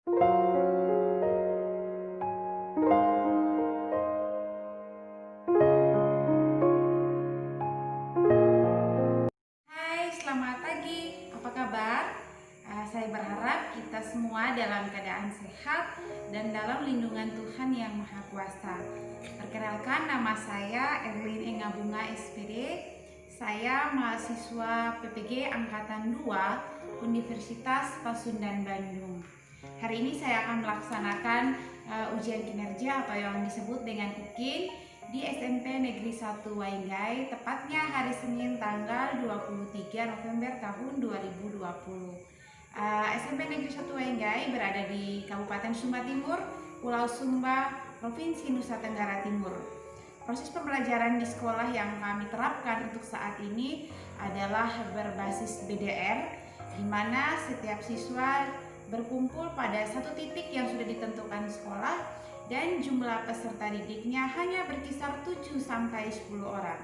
Hai, selamat pagi. Apa kabar? Saya berharap kita semua dalam keadaan sehat dan dalam lindungan Tuhan Yang Maha Kuasa. Perkenalkan, nama saya Erlin Enga Bunga SPD. Saya mahasiswa PPG Angkatan 2 Universitas Pasundan Bandung. Hari ini saya akan melaksanakan ujian kinerja atau yang disebut dengan UKIN di SMP Negeri 1 Waingai, tepatnya hari Senin tanggal 23 November tahun 2020. SMP Negeri 1 Waingai berada di Kabupaten Sumba Timur, Pulau Sumba, Provinsi Nusa Tenggara Timur. Proses pembelajaran di sekolah yang kami terapkan untuk saat ini adalah berbasis BDR, di mana setiap siswa berkumpul pada satu titik yang sudah ditentukan sekolah dan jumlah peserta didiknya hanya berkisar 7-10 orang.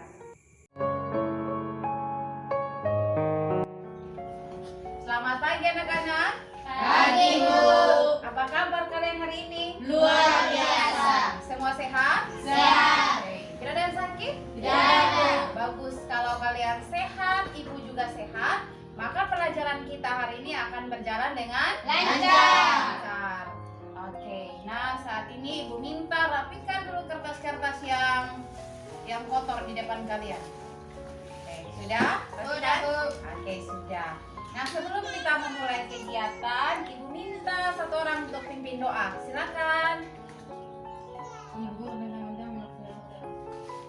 Selamat pagi anak-anak. Pagi, Bu. Apa kabar kalian hari ini? Luar biasa. Semua sehat? Sehat. Tidak ada yang sakit? Tidak ada. Bagus, kalau kalian sehat, ibu juga sehat, maka pelajaran kita hari ini akan berjalan dengan lancar. Oke, nah saat ini ibu minta rapikan dulu kertas-kertas yang kotor di depan kalian. Oke, sudah? Sudah, Bu. Oke, sudah. Nah, sebelum kita memulai kegiatan, ibu minta satu orang untuk pimpin doa. Silakan. Ibu undang-undang melaksanakan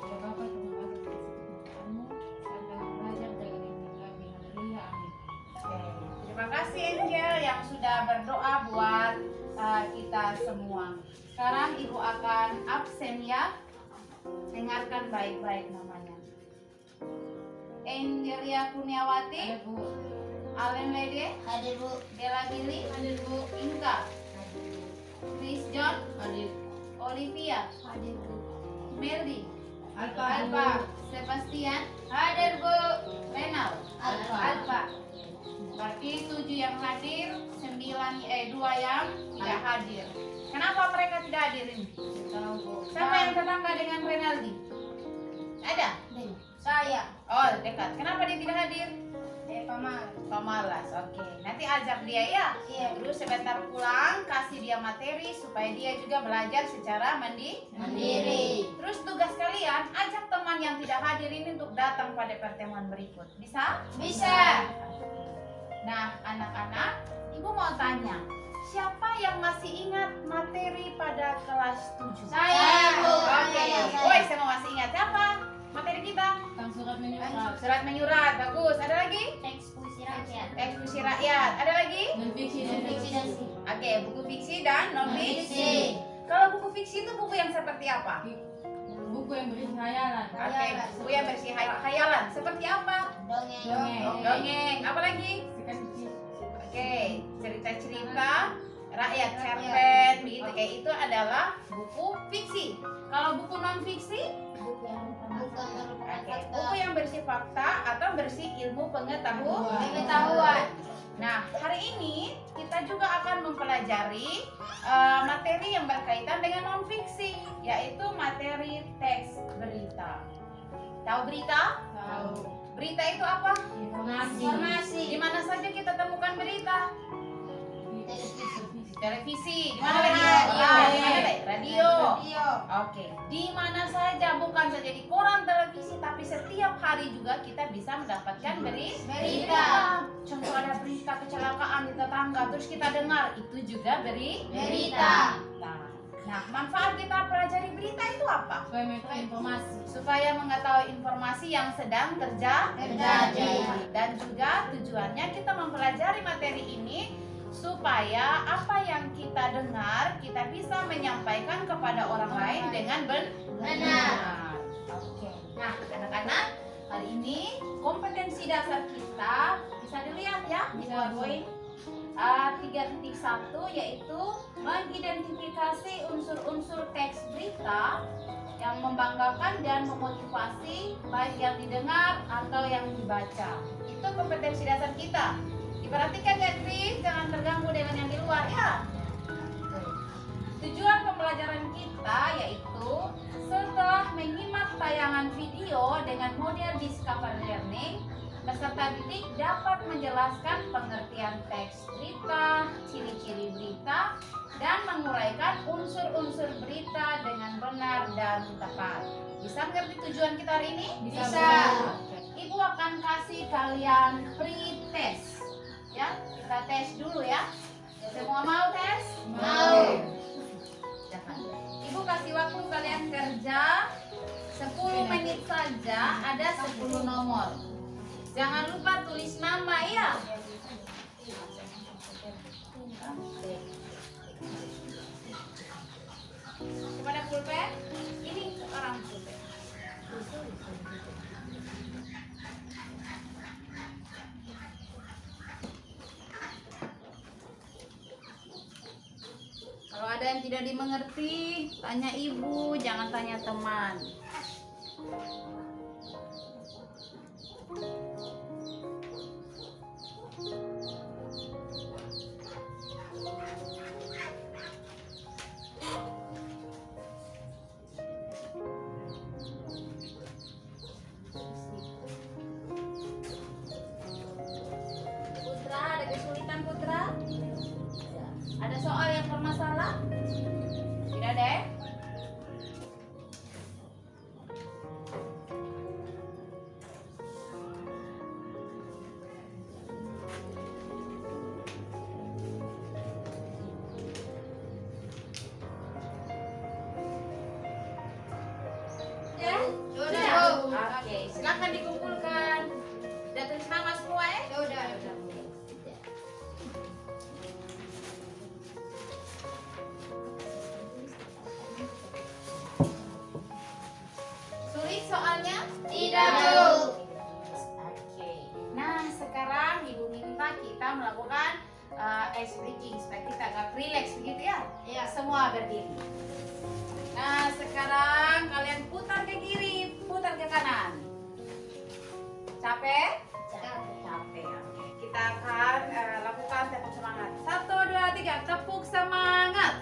ya Bapak terima kasih atas kesempatanmu serta belajar dari kami. Haleluya, amin. Oke, terima kasih Angel yang sudah berdoa buat kita semua. Sekarang ibu akan absen ya. Dengarkan baik-baik namanya. Angelia Kurniawati, Ada Bu. Allen Lede, Hadir, Bu. Dela Billy, Hadir Bu. Inka, Chris John, Hadir. Olivia, Hadir, Bu. Melly, Alfa. Sebastian, hadir Bu. Renal, Alfa. Berarti 7 yang hadir, 2 yang tidak hadir. Kenapa mereka tidak hadir ini? Tahu Bu. Siapa yang tetangga dengan Renaldi? Ada? Saya. Oh, dekat. Kenapa dia tidak hadir? Paman. Pemalas. Oke. Nanti ajak dia ya. Iya. Terus sebentar pulang kasih dia materi supaya dia juga belajar secara Mandiri. Terus tugas kalian ajak teman yang tidak hadir ini untuk datang pada pertemuan berikut. Bisa? Bisa. Nah, anak-anak, ibu mau tanya, siapa yang masih ingat materi pada kelas 7? Saya, Bu. Oke. Saya. Woi, semua masih ingat siapa? Materi kita? Tentang surat menyurat. Surat menyurat. Bagus. Ada lagi? Teks puisi rakyat. Eksekusi rakyat. Ada lagi? Non fiksi dan Fiksi dan fiksi. Oke, buku fiksi dan non fiksi. Non-fiksi. Kalau buku fiksi itu buku yang seperti apa? buku yang berisi khayalan. Oke, buku yang bersih khayalan. Seperti apa? Dongeng. Dongeng. Dongeng. Apa lagi? Sekaligus Oke, cerita-cerita rakyat cerpen begitu. Kayak itu adalah buku fiksi. Kalau buku non fiksi, Bukan merupakan oke, fakta. buku yang bersih fakta atau bersih ilmu pengetahuan. Pengetahuan. Nah, hari ini kita juga akan mempelajari materi yang berkaitan dengan non fiksi, yaitu materi teks berita. Tahu berita? tahu Berita itu apa? informasi. Informasi. Di mana saja kita temukan berita? Televisi. Televisi. Di mana lagi? Radio. Di mana lagi? Radio. Radio. Oke. Di mana saja, bukan saja di koran, televisi, tapi setiap hari juga kita bisa mendapatkan Berita. Contoh ada berita kecelakaan di tetangga, terus kita dengar, itu juga Berita. Nah, manfaat kita pelajari berita itu apa? Supaya mengetahui informasi. Supaya mengetahui informasi yang sedang terjadi. Dan juga tujuannya kita mempelajari materi ini supaya apa yang kita dengar kita bisa menyampaikan kepada orang lain dengan benar. Oke. Nah, anak-anak, hari ini kompetensi dasar kita bisa dilihat ya di PowerPoint 3.1, yaitu mengidentifikasi unsur-unsur teks berita yang membanggakan dan memotivasi baik yang didengar atau yang dibaca. Itu kompetensi dasar kita. Diperhatikan ya, Chris, jangan terganggu dengan yang di luar ya. video dengan model Discover Learning, peserta didik dapat menjelaskan pengertian teks berita, ciri-ciri berita, dan menguraikan unsur-unsur berita dengan benar dan tepat. Bisa mengerti tujuan kita hari ini? Bisa. Ibu akan kasih kalian pre-test. Ya, kita tes dulu ya. Semua mau tes? Mau. Ibu kasih waktu kalian kerja 10 menit saja, ada 10 nomor. Jangan lupa tulis nama ya. Kepada pulpen, ini orang pulpen. Kalau ada yang tidak dimengerti, tanya ibu, jangan tanya teman. Putra, ada kesulitan Putra? Ada soal yang bermasalah? Tidak ada ya? Ya? Sudah. Oke, silakan dikumpulkan. Sudah tulis nama semua ya? Sudah. Sulit soalnya? Tidak perlu. Oke. Nah, sekarang Ibu minta kita melakukan ice breaking supaya kita agak relax begitu ya? Iya. Semua berdiri. Nah, sekarang kalian putar ke kiri, putar ke kanan. Capek? Capek. Oke. Kita akan lakukan tepuk semangat. 1, 2, 3, tepuk semangat.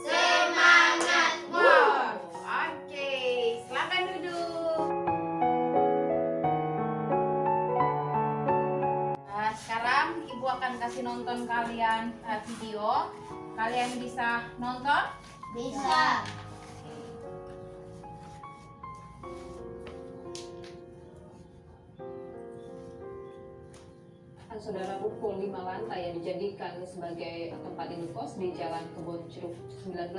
Semangat. Wow. Oke, silakan duduk. Nah, sekarang Ibu akan kasih nonton kalian video. Kalian bisa nonton? Bisa. Saudara ruko 5 lantai yang dijadikan sebagai tempat indekos di Jalan Kebon Ceruk 19,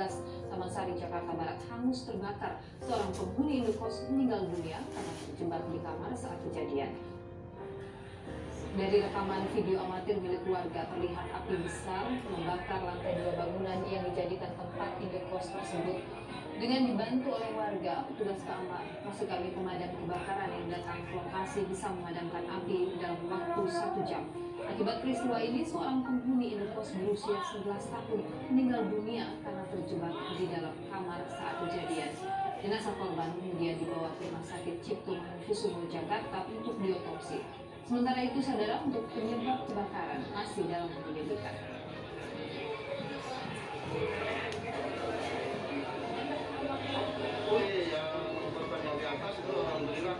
Taman Sari, Jakarta Barat hangus terbakar. Seorang penghuni indekos meninggal dunia karena terjebak di kamar saat kejadian. Dari rekaman video amatir milik warga terlihat api besar membakar lantai 2 bangunan yang dijadikan tempat indekos tersebut. Dengan dibantu oleh warga, petugas maksud kami pemadam kebakaran yang datang ke lokasi bisa memadamkan api dalam waktu 1 jam. Akibat peristiwa ini, seorang penghuni indekos berusia 11 tahun meninggal dunia karena terjebak di dalam kamar saat kejadian. Jenazah korban kemudian dibawa ke Rumah Sakit Cipto Mangunkusumo, Jakarta untuk diotopsi. Sementara itu, saudara, untuk penyebab kebakaran masih dalam penyelidikan. Yang korban yang di atas itu alhamdulillah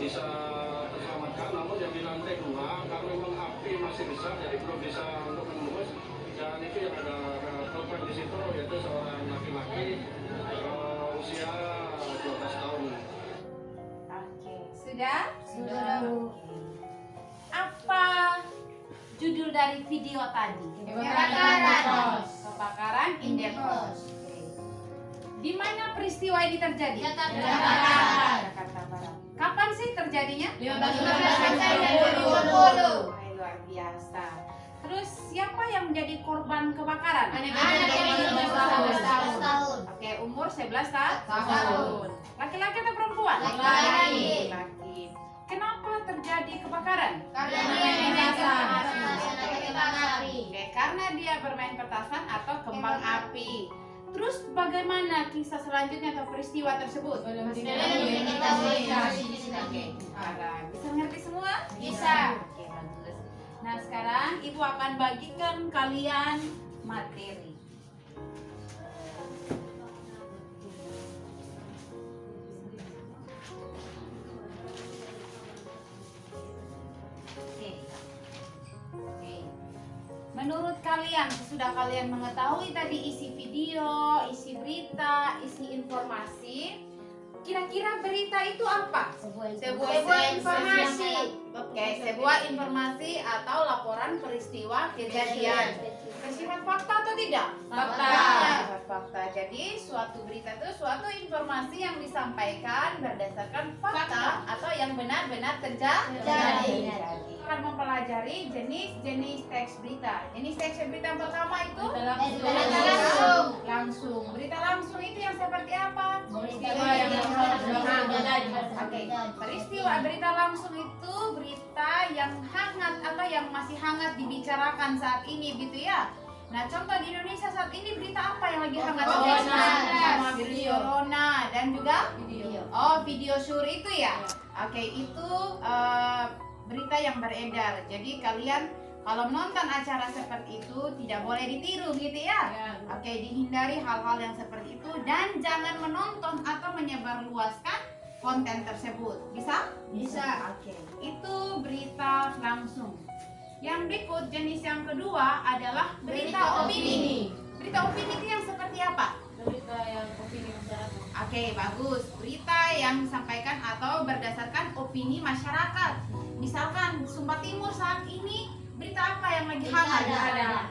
bisa terselamatkan, namun yang di lantai 2 karena memang api masih besar jadi belum bisa untuk menembus. Dan itu yang ada korban di situ yaitu seorang laki-laki usia 12 tahun. Oke, sudah? Sudah. Apa judul dari video tadi? Kebakaran. Kebakaran indekos. Di mana peristiwa ini terjadi? Jakarta Barat. Jakarta Barat. Kapan sih terjadinya? 15 September 2020. Luar biasa. Terus siapa yang menjadi korban kebakaran? Anak yang 15 tahun. Oke, umur 11 Tahun. tahun. Laki-laki atau perempuan? Laki-laki. Laki. Kenapa terjadi kebakaran? Karena dia bermain kembang api. Oke, karena dia bermain petasan atau kembang api. Terus bagaimana kisah selanjutnya atau peristiwa tersebut? Belum diketahui. Oke, bisa ngerti semua? Bisa. Oke, bagus. Nah, sekarang Ibu akan bagikan kalian materi. menurut kalian, sudah kalian mengetahui tadi isi video, isi berita, isi informasi, kira-kira berita itu apa? Sebuah informasi. Oke, sebuah informasi atau laporan peristiwa kejadian. Bersifat fakta atau tidak? Fakta. Bersifat fakta. Jadi suatu berita itu suatu informasi yang disampaikan berdasarkan fakta atau yang benar-benar terjadi. Akan mempelajari jenis-jenis teks berita. Jenis teks berita yang pertama itu langsung. Berita langsung itu yang seperti apa? Peristiwa berita langsung itu berita yang hangat atau yang masih hangat dibicarakan saat ini gitu ya. Nah, contoh di Indonesia saat ini berita apa yang lagi hangat? Virus corona dan juga video sur itu ya. Oke, itu berita yang beredar. Jadi kalian kalau menonton acara seperti itu tidak boleh ditiru gitu ya. Oke, dihindari hal-hal yang seperti itu dan jangan menonton atau menyebarluaskan konten tersebut. Bisa? Bisa. Oke, itu berita langsung. Yang berikut jenis yang kedua adalah berita opini. Berita opini itu yang seperti apa? Berita yang opini masyarakat. Oke, bagus. Berita yang disampaikan atau berdasarkan opini masyarakat. Misalkan Sumba Timur saat ini berita apa yang lagi hangat?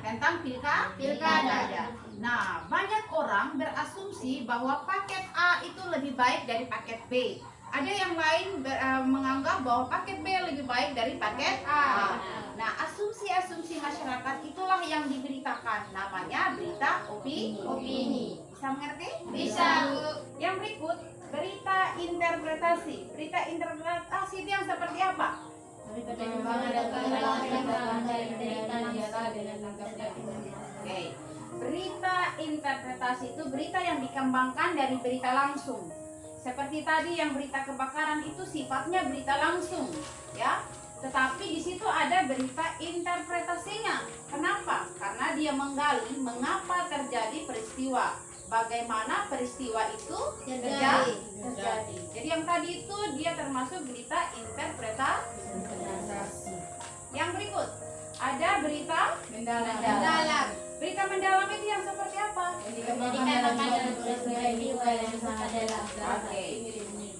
Tentang pilkada. Nah, banyak orang berasumsi bahwa paket A itu lebih baik dari paket B. Ada yang lain menganggap bahwa paket B lebih baik dari paket A. Nah, asumsi-asumsi masyarakat itulah yang diberitakan. Namanya berita opini. Bisa mengerti? Bisa. Yang berikut, berita interpretasi. Berita interpretasi itu yang seperti apa? Berita pengembangan dan dari berita nyata dengan lengkapnya. Oke. Berita interpretasi itu berita yang dikembangkan dari berita langsung. Seperti tadi yang berita kebakaran itu sifatnya berita langsung, ya. Tetapi di situ ada berita interpretasinya. Kenapa? Karena dia menggali mengapa terjadi peristiwa, bagaimana peristiwa itu terjadi. Jadi yang tadi itu dia termasuk berita interpretasi. Yang berikut ada berita mendalam. Berita mendalam itu yang seperti apa? Oke.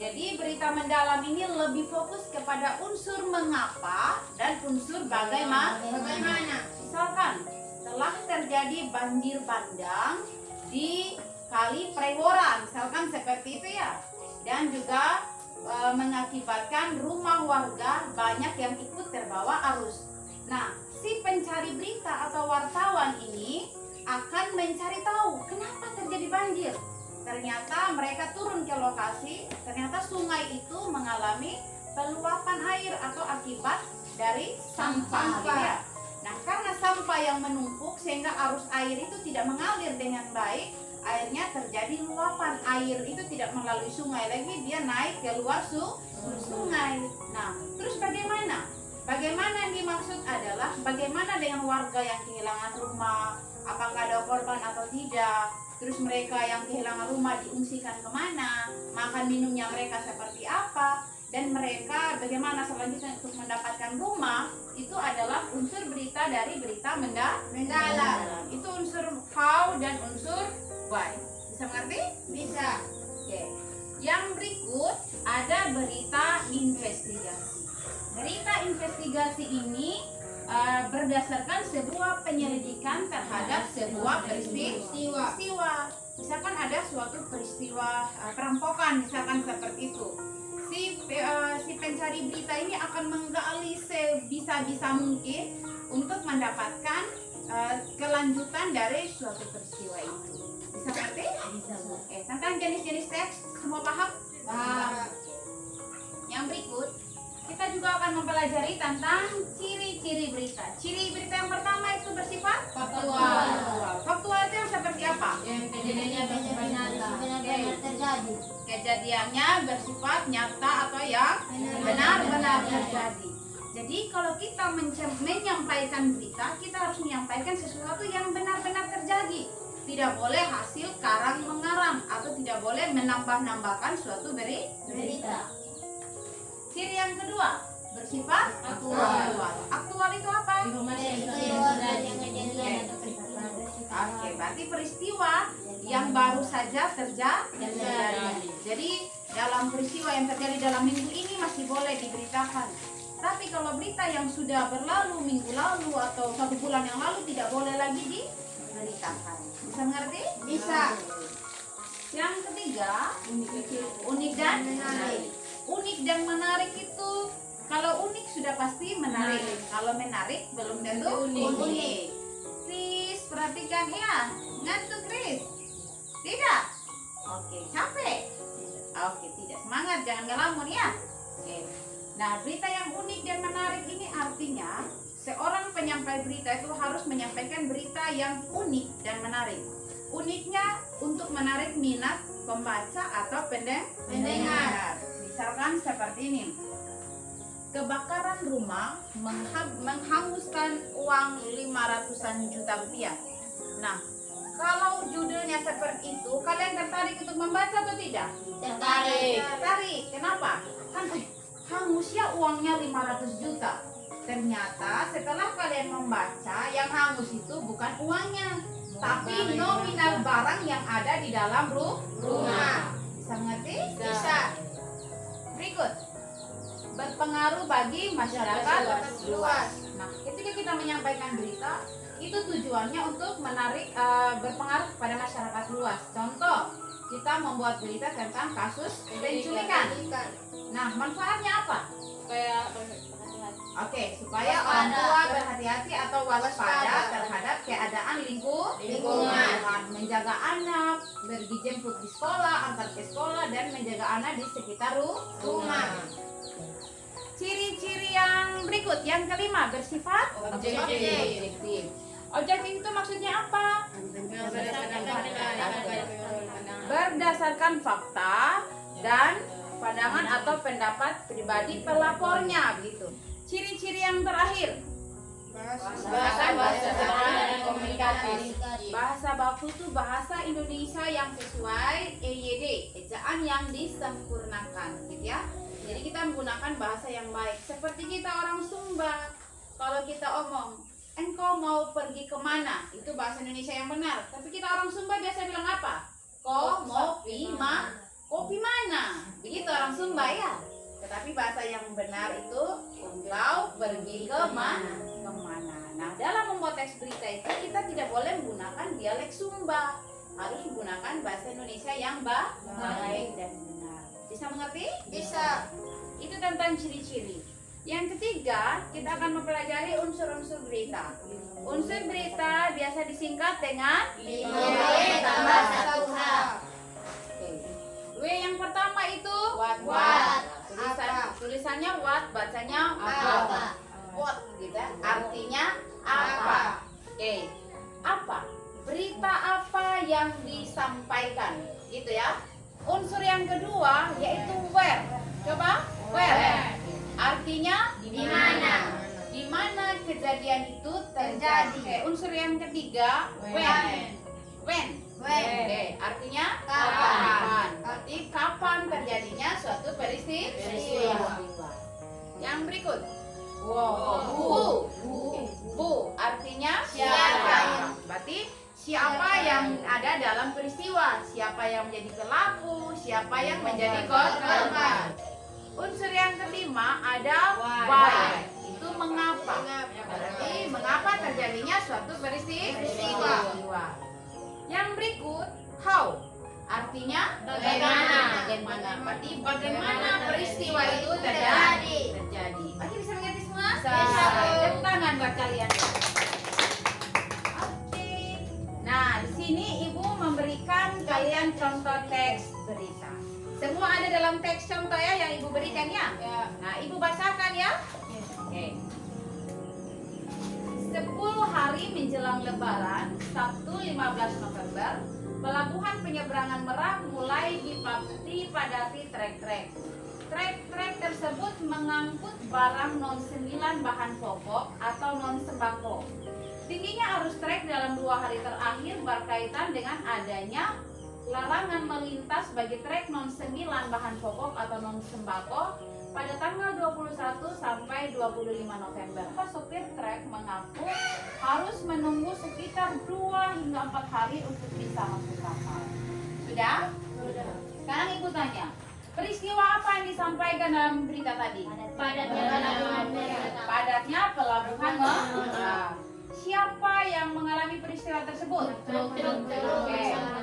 Jadi berita mendalam ini lebih fokus kepada unsur mengapa dan unsur bagaimana. Misalkan telah terjadi banjir bandang di Kali Prewora, misalkan seperti itu ya. Dan juga mengakibatkan rumah warga banyak yang ikut terbawa arus. Nah, si pencari berita atau wartawan ini akan mencari tahu kenapa terjadi banjir. Ternyata mereka turun ke lokasi, ternyata sungai itu mengalami peluapan air atau akibat dari sampah. Gitu ya. Nah, karena sampah yang menumpuk sehingga arus air itu tidak mengalir dengan baik, airnya terjadi luapan. Air itu tidak melalui sungai lagi, dia naik ke luar sungai. Nah, terus bagaimana? Bagaimana yang dimaksud adalah bagaimana dengan warga yang kehilangan rumah, apakah ada korban atau tidak, terus mereka yang kehilangan rumah diungsikan kemana, makan minumnya mereka seperti apa, dan mereka bagaimana selanjutnya untuk mendapatkan rumah. Itu adalah unsur berita dari berita mendalam. Itu unsur how dan unsur why. Bisa mengerti? Bisa. Oke. Yang berikut ada berita investigasi. Berita investigasi ini berdasarkan sebuah penyelidikan terhadap sebuah peristiwa. Misalkan ada suatu peristiwa perampokan, misalkan seperti itu. Si pencari berita ini akan menggali sebisa-bisa mungkin untuk mendapatkan kelanjutan dari suatu peristiwa itu. Bisa ngerti? Bisa. Tentang jenis-jenis teks, semua paham? Paham. Yang berikut, kita juga akan mempelajari tentang ciri-ciri berita. Ciri berita yang pertama itu bersifat faktual. Faktual itu yang seperti apa? Yang kejadiannya bersifat nyata. terjadi. Kejadiannya bersifat nyata atau yang benar-benar terjadi. Jadi kalau kita menyampaikan berita, kita harus menyampaikan sesuatu yang benar-benar terjadi. Tidak boleh hasil karang mengarang atau tidak boleh menambah-nambahkan suatu berita. Ciri yang kedua bersifat aktual. Aktual itu apa? Informasi yang Yang yang baru saja terjadi. Jadi dalam peristiwa yang terjadi dalam minggu ini masih boleh diberitakan. Tapi kalau berita yang sudah berlalu minggu lalu atau 1 bulan yang lalu tidak boleh lagi diberitakan. Bisa mengerti? Bisa. Yang ketiga, unik dan menarik. Unik dan menarik itu, kalau unik sudah pasti menarik. Kalau menarik belum tentu unik. Chris, perhatikan ya. Ngantuk Chris? Tidak? Oke, capek? Oke, tidak. Semangat, jangan ngelamun ya. Oke. Nah, berita yang unik dan menarik ini artinya seorang penyampai berita itu harus menyampaikan berita yang unik dan menarik. Uniknya untuk menarik minat pembaca atau pendengar. Misalkan seperti ini. Kebakaran rumah menghanguskan uang 500-an juta rupiah. Nah, kalau judulnya seperti itu, kalian tertarik untuk membaca atau tidak? Tertarik. Kenapa? Kan hangus ya uangnya 500 juta. Ternyata setelah kalian membaca, yang hangus itu bukan uangnya, tapi nominal barang yang ada di dalam rumah. Bisa mengerti? Bisa. Berikut, berpengaruh bagi masyarakat luas. Nah, ketika kita menyampaikan berita, itu tujuannya untuk menarik, berpengaruh kepada masyarakat luas. Contoh, kita membuat berita tentang kasus penculikan. Nah, manfaatnya apa? Supaya orang tua berhati-hati atau waspada terhadap keadaan lingkungan, menjaga anak, pergi jemput di sekolah, antar ke sekolah, dan menjaga anak di sekitar rumah. Ciri-ciri yang berikut, yang kelima, bersifat objektif. Objektif itu maksudnya apa? Berdasarkan fakta dan pandangan atau pendapat pribadi pelapornya, begitu. Ciri-ciri yang terakhir, bahasa dan komunikasi. Bahasa baku itu bahasa Indonesia yang sesuai EYD, ejaan yang disempurnakan, gitu ya. Jadi kita menggunakan bahasa yang baik. Seperti kita orang Sumba, kalau kita omong, engkau mau pergi kemana? Itu bahasa Indonesia yang benar. Tapi kita orang Sumba biasa bilang apa? Ko mau kopi mana? Begitu orang Sumba ya. Tetapi bahasa yang benar itu engkau pergi kemana? Nah, dalam membuat teks berita itu kita tidak boleh menggunakan dialek Sumba. Harus menggunakan bahasa Indonesia yang baik dan benar. Bisa mengerti? Bisa. Itu tentang ciri-ciri. Yang ketiga, kita akan mempelajari unsur-unsur berita. Unsur berita biasa disingkat dengan W yang pertama itu what. Tulisannya what, bacanya apa. What gitu. Artinya apa. Oke. Apa? Berita apa yang disampaikan, gitu ya. Unsur yang kedua yaitu where. Coba, where. Artinya di mana? Di mana kejadian itu terjadi. Oke, unsur yang ketiga when. Oke, artinya kapan. Berarti kapan terjadinya suatu peristiwa. Yang berikut, who artinya siapa. Berarti siapa yang ada dalam peristiwa, siapa yang menjadi pelaku, siapa yang menjadi korban. Unsur yang kelima ada why. Itu mengapa. Berarti mengapa terjadinya suatu peristiwa. Yang berikut how. Artinya bagaimana. Berarti bagaimana peristiwa itu terjadi. Berarti bisa mengerti semua? Bisa. Tepuk tangan buat kalian. Oke. Nah, di sini Ibu memberikan kalian contoh teks berita. Semua ada dalam teks contoh ya yang Ibu berikan ya? Nah, Ibu bacakan ya? Oke. 10 hari menjelang Lebaran, Sabtu 15 November, pelabuhan penyeberangan Merak mulai dipadati trek-trek. Trek-trek tersebut mengangkut barang non-9 bahan pokok atau non-sembako. Tingginya arus trek dalam 2 hari terakhir berkaitan dengan adanya larangan melintas bagi trek non-9 bahan pokok atau non-sembako pada tanggal 21 sampai 25 November, sopir trek mengaku harus menunggu sekitar 2 hingga 4 hari untuk bisa masuk kapal. Sudah? Sudah. Sekarang Ibu tanya, peristiwa apa yang disampaikan dalam berita tadi? Padatnya pelabuhan Merak. Padatnya pelabuhan Merak. Siapa yang mengalami peristiwa tersebut? Truk. Oke.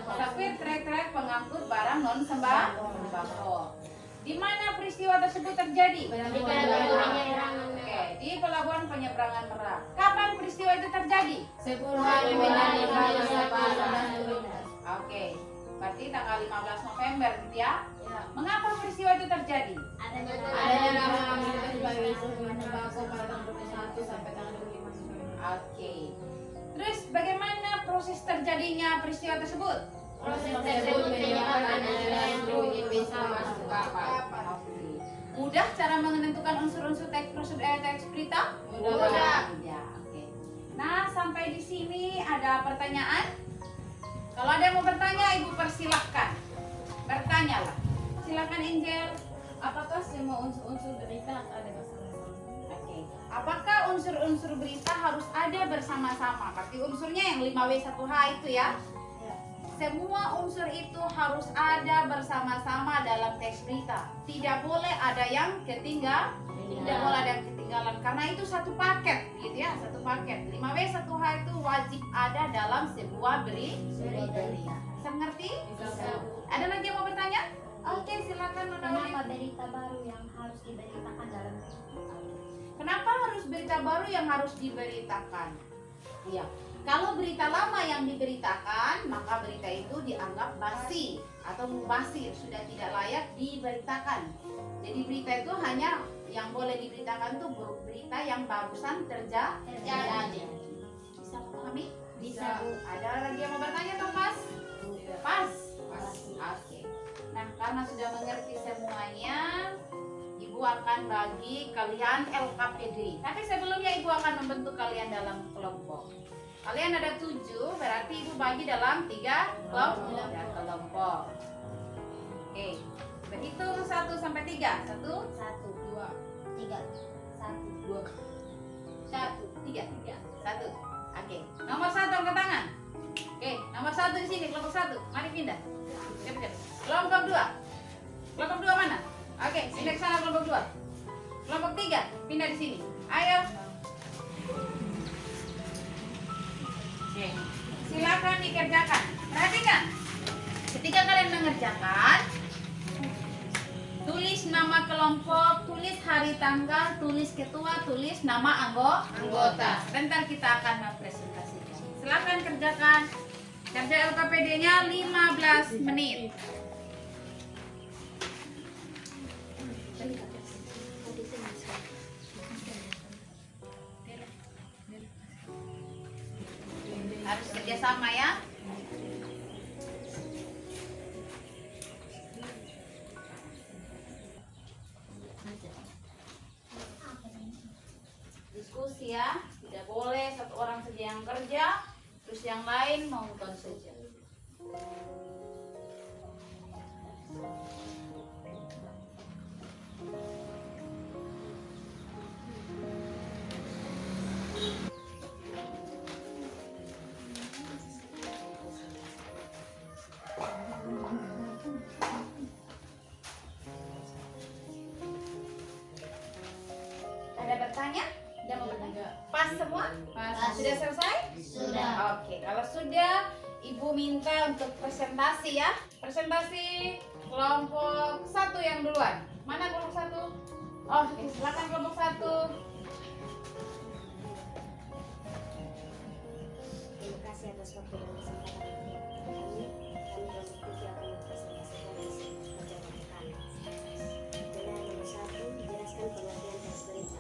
Sopir trek pengangkut barang non sembako. Di mana peristiwa tersebut terjadi? Di pelabuhan Merak. Oke, di pelabuhan penyeberangan Merak. Kapan peristiwa itu terjadi? 10 hari menjelang Oke, berarti tanggal 15 November gitu ya? Mengapa peristiwa itu terjadi? Adanya larangan sebagai sembako pada tanggal 21 sampai tanggal 25 November. Oke. Terus bagaimana proses terjadinya peristiwa tersebut? proses tersebut menyebabkan nelayan rugi bisa masuk kapal. Oke. Mudah cara menentukan unsur-unsur teks berita? Mudah. Ya, oke. Nah, sampai di sini ada pertanyaan? Kalau ada yang mau bertanya, Ibu persilahkan. Bertanyalah. Silakan Angel. Apakah semua unsur-unsur berita harus ada bersama-sama? Oke. Apakah unsur-unsur berita harus ada bersama-sama? Berarti unsurnya yang 5W1H itu ya? Semua unsur itu harus ada bersama-sama dalam teks berita. Tidak boleh ada yang ketinggalan. Tidak boleh ada yang ketinggalan karena itu satu paket, gitu ya, satu paket. 5W1H itu wajib ada dalam sebuah berita. Bisa mengerti? Ada lagi yang mau bertanya? Oke, silakan Nona Oli. Kenapa berita baru yang harus diberitakan dalam Kenapa harus berita baru yang harus diberitakan? Iya. Kalau berita lama yang diberitakan, maka berita itu dianggap basi atau mubasir, sudah tidak layak diberitakan. Jadi berita itu hanya yang boleh diberitakan itu berita yang barusan terjadi. Bisa memahami? Bisa, Bu. Ada lagi yang mau bertanya atau pas? Pas. Oke. Nah, karena sudah mengerti semuanya, Ibu akan bagi kalian LKPD. Tapi sebelumnya Ibu akan membentuk kalian dalam kelompok. Kalian ada 7, berarti Ibu bagi dalam 3 kelompok. Oke, berhitung 1 sampai 3. 1, 1, 2, 3, 1, 1, 3, 1. Oke, nomor 1 angkat tangan. Oke, nomor 1 di sini, kelompok 1. Mari pindah. Cepat. Kelompok 2. Kelompok 2 mana? Oke, pindah ke sana kelompok 2. Kelompok 3, pindah di sini. Ayo. Oke, silakan dikerjakan. Perhatikan. Ketika kalian mengerjakan, tulis nama kelompok, tulis hari tanggal, tulis ketua, tulis nama anggota. Sebentar kita akan mempresentasikan. Silakan kerjakan. Kerja LKPD-nya 15 menit. Harus kerjasama ya. Diskusi ya, tidak boleh satu orang saja yang kerja, terus yang lain nonton saja. Ada bertanya? Ada mau bertanya? Pas semua? Pas. Sudah selesai? Sudah. Oke, kalau sudah, Ibu minta untuk presentasi ya. Presentasi kelompok 1 yang duluan. Mana kelompok 1? Oke, silakan kelompok 1. Terima kasih atas waktu dan kesempatan ini. Kami kelompok 3 akan mempresentasikan isi perjalanan kami. Benar nomor 1, dijelaskan pengertian teks berita.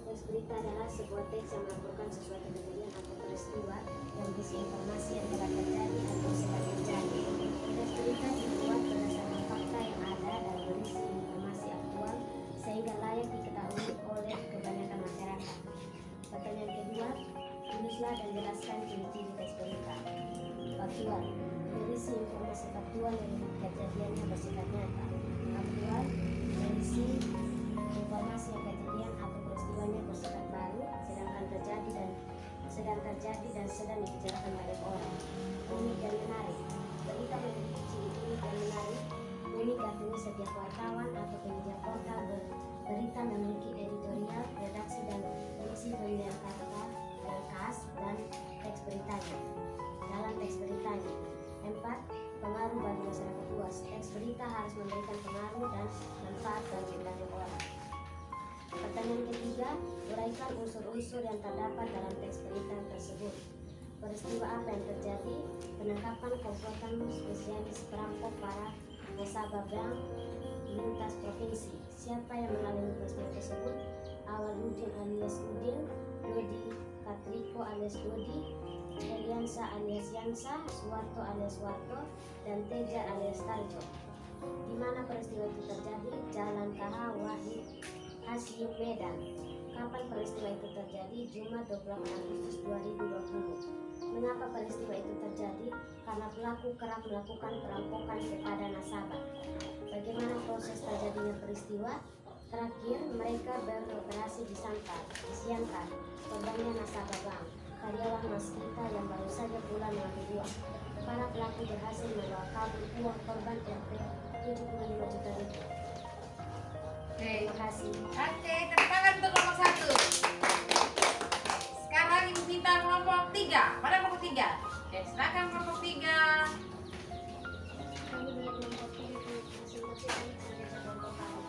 Teks berita adalah sebuah teks yang melaporkan sesuatu kejadian atau peristiwa yang berisi informasi yang telah terjadi atau sedang terjadi. Teks berita dibuat berdasarkan fakta yang ada dan berisi informasi aktual sehingga layak diketahui oleh kebanyakan masyarakat. Pertanyaan kedua, tulislah dan jelaskan ciri-ciri teks berita. Faktual, berisi informasi faktual yang kejadiannya bersifat nyata. Aktual, berisi informasi yang kejadian atau peristiwanya bersifat baru, sedang terjadi dan sedang dibicarakan banyak orang. Unik dan menarik. Berita memiliki ciri unik dan menarik. Unik artinya setiap wartawan atau penyedia portal berita memiliki editorial, redaksi dan fungsi pemilihan kata yang khas dan teks beritanya. Dalam teks beritanya. 4. Pengaruh bagi masyarakat luas. Teks berita harus memberikan pengaruh dan manfaat bagi banyak orang. Pertanyaan ketiga, uraikan unsur-unsur yang terdapat dalam teks berita tersebut. Peristiwa apa yang terjadi? Penangkapan komplotan spesialis perampok para nasabah bank lintas provinsi. Siapa yang mengalami peristiwa tersebut? Awaludin alias Udin, Dodi Katriko alias Dodi, Eliansa alias Yansa, Suwarto alias Warto, dan Teja alias Tarjo. Di mana peristiwa itu terjadi? Jalan KH Wahid Hasim Medan. Kapan peristiwa itu terjadi? Jumat 28 Agustus 2020. Mengapa peristiwa itu terjadi? Karena pelaku kerap melakukan perampokan kepada nasabah. Bagaimana proses terjadinya peristiwa? Terakhir, mereka beroperasi di Siantar, korbannya nasabah bank, karyawan Waskita yang baru saja pulang mengambil uang. Para pelaku berhasil membawa kabur uang korban Rp 75 juta rupiah. Terima kasih. Oke, tepuk tangan untuk kelompok 1. Sekarang ibu minta kelompok 3. Pada kelompok 3. Oke, silakan kelompok 3. Kami dengan kelompok 3 masing-masing sebagai kelompok kami.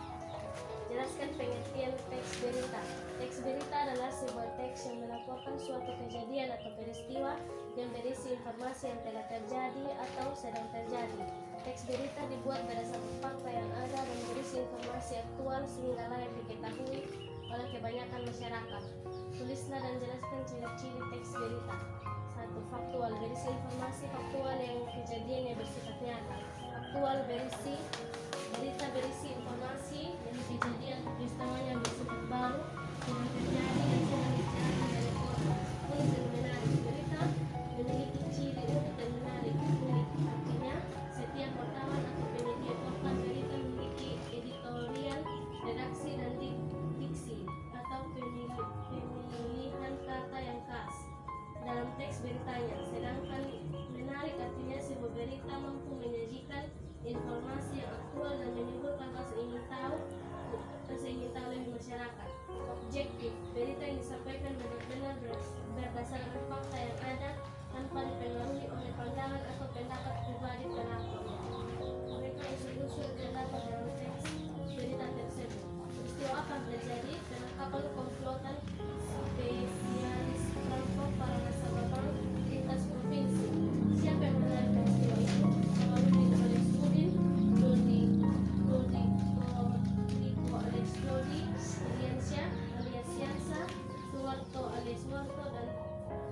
Jelaskan pengertian teks berita. Teks berita adalah sebuah teks yang melaporkan suatu kejadian atau peristiwa yang berisi informasi yang telah terjadi atau sedang terjadi. Teks berita dibuat berdasarkan fakta yang ada dan berisi informasi aktual sehingga layak diketahui oleh kebanyakan masyarakat. Tulislah dan jelaskan ciri-ciri teks berita. 1. Faktual, berisi informasi faktual yang kejadiannya bersifat nyata. Faktual, berita berisi informasi yang kejadian peristiwanya bersifat baru, sedang terjadi dan sedang dicari banyak orang. Unik dan menarik, berita memiliki ciri unik dan menarik. Unik artinya setiap wartawan atau penyedia portal berita memiliki editorial, redaksi dan diksi atau pemilihan kata yang khas dalam teks beritanya. Sedangkan menarik artinya sebuah berita mampu menyajikan informasi yang aktual dan menimbulkan rasa ingin tahu oleh masyarakat. Objektif, berita yang disampaikan benar-benar berdasarkan fakta yang ada tanpa dipengaruhi oleh pandangan atau pendapat pribadi pelapor. Mereka unsur-unsur terdapat dalam teks berita tersebut. Peristiwa apa yang terjadi? Penangkapan komplotan spesialis perampok para nasabah bank lintas provinsi. Siapa yang mengenal peristiwa itu? Awaludin alias Udin, Dodi alias Dodi, Eliansa alias Yansa, Suwarto alias Warto, dan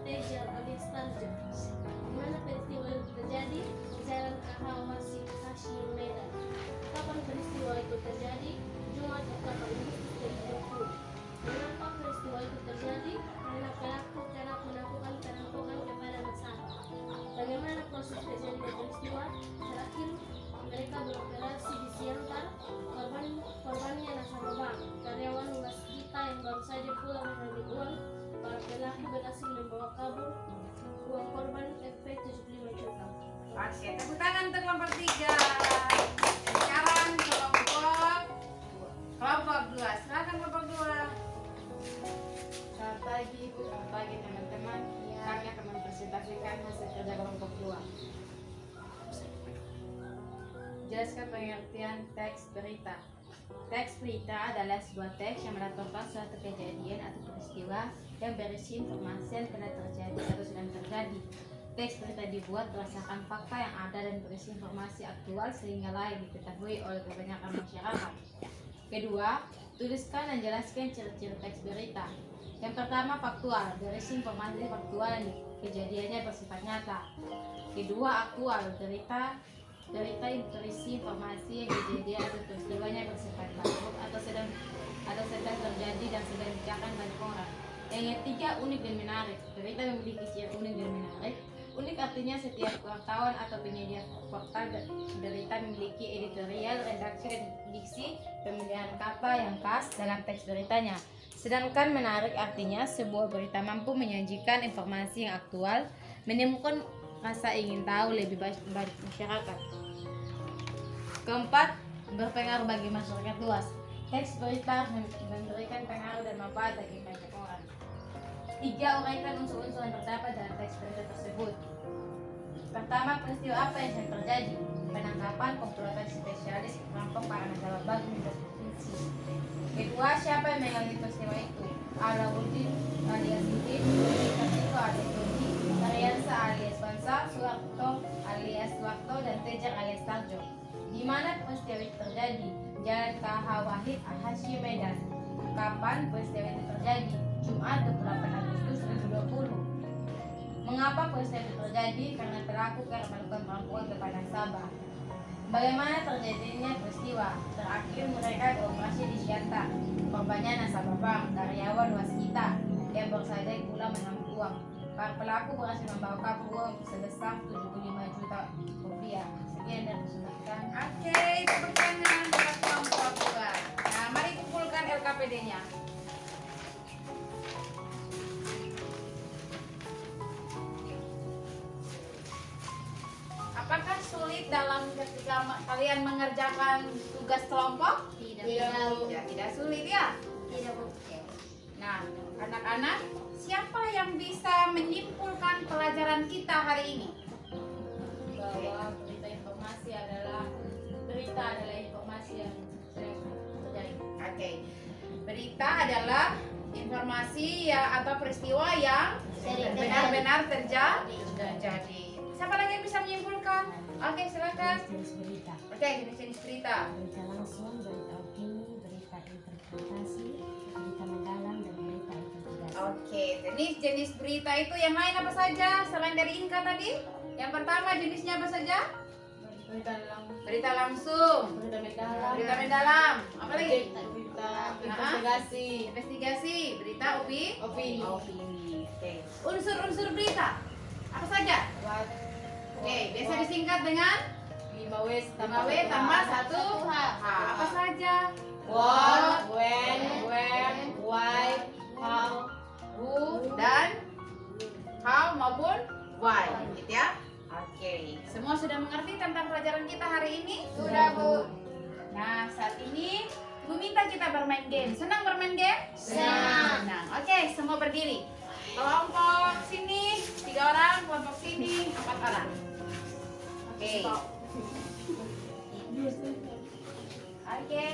Teja alias Tarjo. Di mana peristiwa itu terjadi? Jalan KH Wahid Hasim Medan. Kapan peristiwa itu terjadi? Jumat 28 Agustus 2020. Mengapa peristiwa itu terjadi? Karena pelaku kerap melakukan perampokan kepada nasabah. Bagaimana proses terjadinya peristiwa? Terakhir, mereka beroperasi di Siantar, korbannya nasabah bank, karyawan Waskita yang baru saja pulang mengambil uang. Para pelaku berhasil membawa kabur uang korban Rp 75 juta. Oke, tepuk tangan untuk kelompok 3. Sekarang kelompok 2. Silakan kelompok 2. Selamat pagi Ibu, selamat pagi teman-teman. Kami akan mempresentasikan hasil kerja kelompok 2. Jelaskan pengertian teks berita. Teks berita adalah sebuah teks yang melaporkan suatu kejadian atau peristiwa yang berisi informasi yang telah terjadi atau sedang terjadi. Teks berita dibuat berdasarkan fakta yang ada dan berisi informasi aktual sehingga layak diketahui oleh kebanyakan masyarakat. Kedua, tuliskan dan jelaskan ciri-ciri teks berita. Yang pertama, faktual, berisi informasi faktual yang kejadiannya bersifat nyata. Kedua, aktual, berita yang berisi informasi yang kejadian atau peristiwanya bersifat baru atau sedang terjadi dan sedang dibicarakan banyak orang. Yang ketiga, unik dan menarik, berita memiliki ciri unik dan menarik. Unik artinya setiap wartawan atau penyedia portal berita memiliki editorial, redaksi, dan diksi pemilihan kata yang khas dalam teks beritanya. Sedangkan menarik artinya sebuah berita mampu menyajikan informasi yang aktual, menimbulkan rasa ingin tahu lebih baik masyarakat. Keempat, berpengaruh bagi masyarakat luas. Teks berita memberikan pengaruh dan manfaat bagi banyak orang. 3. Uraikan unsur-unsur yang terdapat dalam teks berita tersebut. Pertama, peristiwa apa yang sedang terjadi? Penangkapan komplotan spesialis perampok para nasabah bank di provinsi. Kedua, siapa yang mengalami peristiwa itu? Alauddin alias Udin, Kartiko alias Dodi, Ariansa alias Bansa, Suwarto alias Suwarto, dan Tejar alias Tarjo. Di mana peristiwa itu terjadi? Jalan KH Wahid Hashim Medan. Kapan peristiwa itu terjadi? Jumat 28 Agustus 2020. Mengapa peristiwa itu terjadi? Karena pelaku kerap melakukan perampokan kepada nasabah. Bagaimana terjadinya peristiwa? Terakhir mereka beroperasi di Siantar. Korbannya nasabah bank, karyawan waskita yang bersadar pula mengambil uang. Para pelaku berhasil membawa kabur uang sebesar 75 juta rupiah. Sekian dari Sultan. Oke, tepuk tangan buat kelompok 2. Nah, mari kumpulkan LKPD-nya. Apakah sulit dalam ketika kalian mengerjakan tugas kelompok? Tidak sulit ya. Tidak Bu. Nah, anak-anak, siapa yang bisa menyimpulkan pelajaran kita hari ini? Bahwa berita adalah informasi yang sedang terjadi. Oke. Berita adalah informasi ya atau peristiwa yang benar-benar terjadi. Siapa lagi yang bisa menyimpulkan? Oke, silakan. Jenis berita, Oke, jenis berita. berita langsung, berita opini, berita interpretasi, berita mendalam, dan berita investigasi. Oke, jenis berita itu yang lain apa saja selain dari Inka tadi? Yang pertama jenisnya apa saja? Berita langsung, berita mendalam, apa lagi? Investigasi, berita opini. Oke. Unsur-unsur berita apa saja? Oke, biasa disingkat dengan 5W tambah 1 H. Apa saja? What, when, why, how, Who dan how maupun why, gitu ya. Oke, semua sudah mengerti tentang pelajaran kita hari ini? Sudah, Bu. Nah, saat ini Bu minta kita bermain game. Senang bermain game? Senang. Oke, semua berdiri. Kelompok sini 3 orang, kelompok sini 4 orang. Oke. Oke.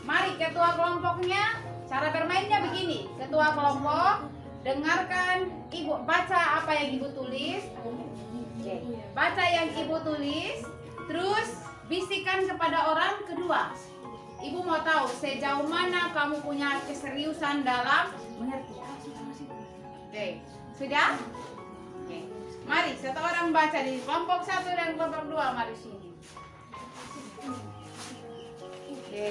Mari ketua kelompoknya, cara bermainnya begini. Ketua kelompok, dengarkan ibu, baca apa yang ibu tulis. Baca yang ibu tulis, terus bisikan kepada orang kedua. Ibu mau tahu sejauh mana kamu punya keseriusan dalam mengerti. Oke, sudah? Oke. Mari satu orang baca di kelompok 1 dan kelompok 2, mari sini. Oke.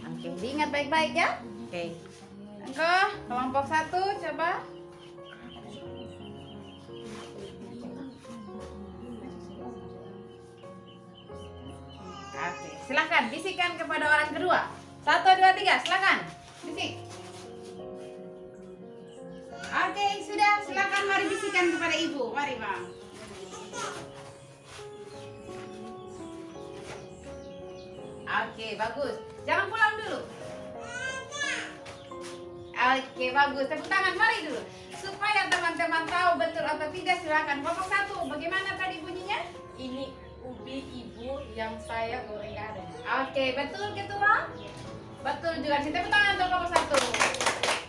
Oke, diingat baik-baik ya. Oke. Kelompok 1 coba. Oke, silakan bisikan kepada orang kedua. 1, 2, 3, silakan. Bisik. Oke, sudah. Silakan mari bisikan kepada ibu. Mari, Bang. Oke, bagus. Jangan pulang dulu. Oke, bagus. Tepuk tangan, mari dulu. Supaya teman-teman tahu betul atau tidak, silakan. Kelompok 1, bagaimana tadi bunyinya? ini ubi ibu yang saya goreng garing. Oke, betul ketua? Betul juga. Tepuk tangan untuk kelompok 1.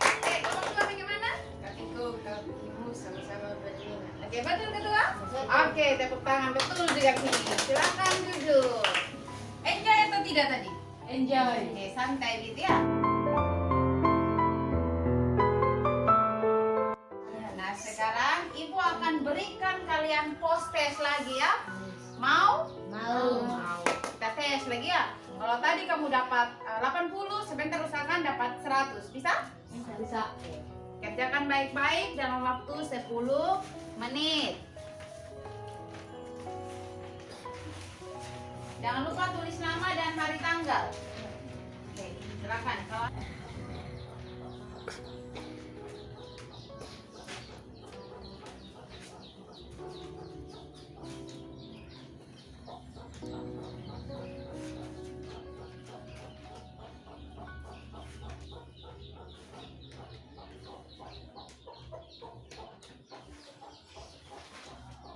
Oke, kelompok 2 bagaimana? Kakekku, ibu sama-sama berdua. Oke, betul ketua? Oke, tepuk tangan. Betul juga sini. Silakan duduk. Enjoy atau tidak tadi? Enjoy. Oke, santai gitu ya. Nah, sekarang ibu akan berikan kalian post test lagi ya. Mau? Mau. Mau. Kita tes lagi ya. Kalau tadi kamu dapat 80, sebentar usahakan dapat 100. Bisa? Bisa. Kerjakan baik-baik dalam waktu 10 menit. Jangan lupa tulis nama dan hari tanggal. Oke, silakan. Kalau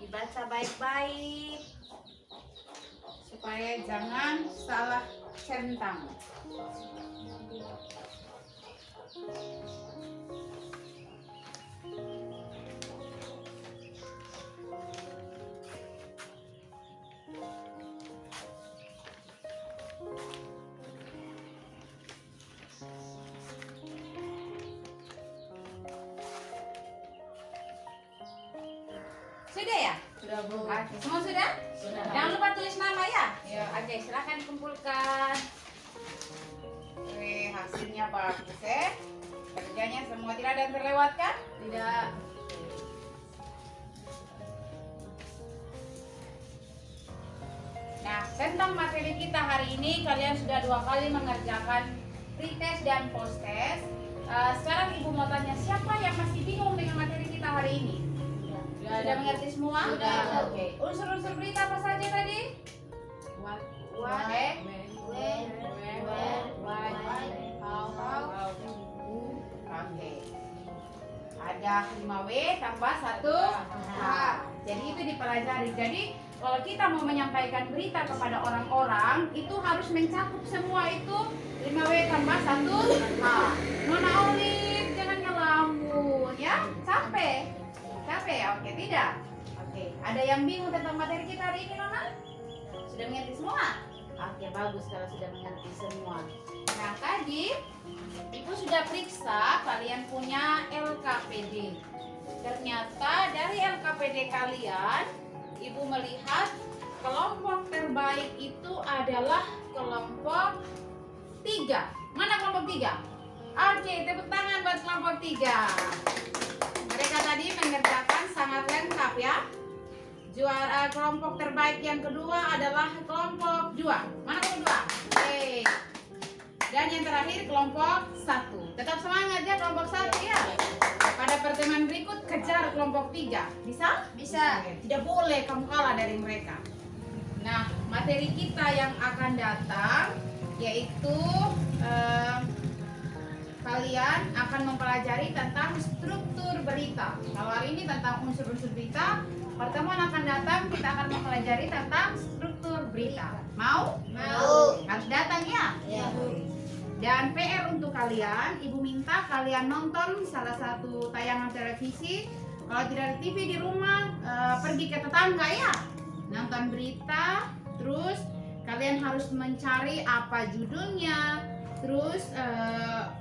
dibaca baik-baik supaya jangan salah centang. Sudah ya? Sudah, Bu. Oke, semua sudah? Sudah. Jangan lupa tulis nama ya. Ya. Oke, silakan dikumpulkan. Oke, hasilnya bagus ya. Kerjanya semua tidak ada yang terlewatkan? Tidak. Nah, tentang materi kita hari ini kalian sudah 2 kali mengerjakan pretest dan posttest. Sekarang Ibu mau tanya, siapa yang masih bingung dengan materi kita hari ini? Sudah mengerti semua? Sudah. Oke. Unsur-unsur berita apa saja tadi? Oke. Oke. Ada 5W tambah 1 H. Jadi itu dipelajari. Jadi kalau kita mau menyampaikan berita kepada orang-orang, itu harus mencakup semua itu 5W tambah 1 H. Nona Olive, jangan ngelamun ya. Capek? Capek ya? Oke, tidak? Oke. Ada yang bingung tentang materi kita hari ini, Nona? Sudah mengerti semua? Oke, bagus kalau sudah mengerti semua. Nah, tadi Ibu sudah periksa kalian punya LKPD. Ternyata dari LKPD kalian, Ibu melihat kelompok terbaik itu adalah kelompok 3. Mana kelompok 3? Oke, tepuk tangan buat kelompok 3. Mereka tadi mengerjakan sangat lengkap ya. Juara kelompok terbaik yang kedua adalah kelompok 2. Mana kelompok 2? Oke. Dan yang terakhir kelompok 1. Tetap semangat ya kelompok 1 ya. Pada pertemuan berikut kejar kelompok 3. Bisa? Bisa. Tidak boleh kamu kalah dari mereka. Nah, materi kita yang akan datang yaitu kalian akan mempelajari tentang struktur berita. Kalau hari ini tentang unsur-unsur berita, pertemuan akan datang kita akan mempelajari tentang struktur berita. Mau? Mau. Harus datang ya? Ya. Dan PR untuk kalian, Ibu minta kalian nonton salah satu tayangan televisi. Kalau tidak ada TV di rumah, pergi ke tetangga ya. Nonton berita, terus kalian harus mencari apa judulnya, terus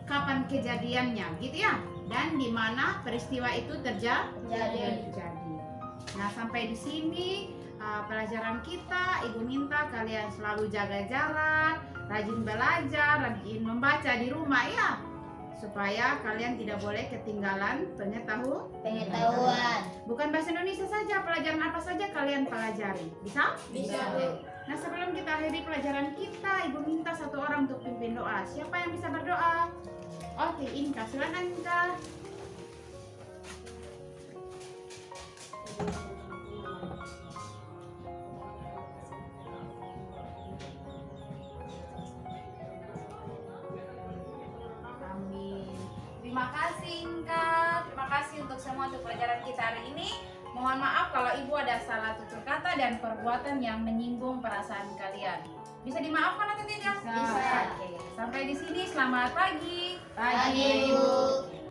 kapan kejadiannya, gitu ya. Dan di mana peristiwa itu terjadi. Nah, sampai di sini pelajaran kita. Ibu minta kalian selalu jaga jarak, rajin belajar, rajin membaca di rumah ya, supaya kalian tidak boleh ketinggalan pengetahuan. Bukan bahasa Indonesia saja, pelajaran apa saja kalian pelajari. Bisa? Bisa. Nah, sebelum kita akhiri pelajaran kita, Ibu minta satu orang untuk pimpin doa. Siapa yang bisa berdoa? Oke, Inka, silakan Inka. Amin. Terima kasih Inka. Terima kasih untuk semua untuk pelajaran kita hari ini. Mohon maaf kalau Ibu ada salah tutur kata dan perbuatan yang menyinggung perasaan kalian. Bisa dimaafkan atau tidak? Bisa. Oke. Sampai di sini. Selamat pagi. Pagi, Ibu.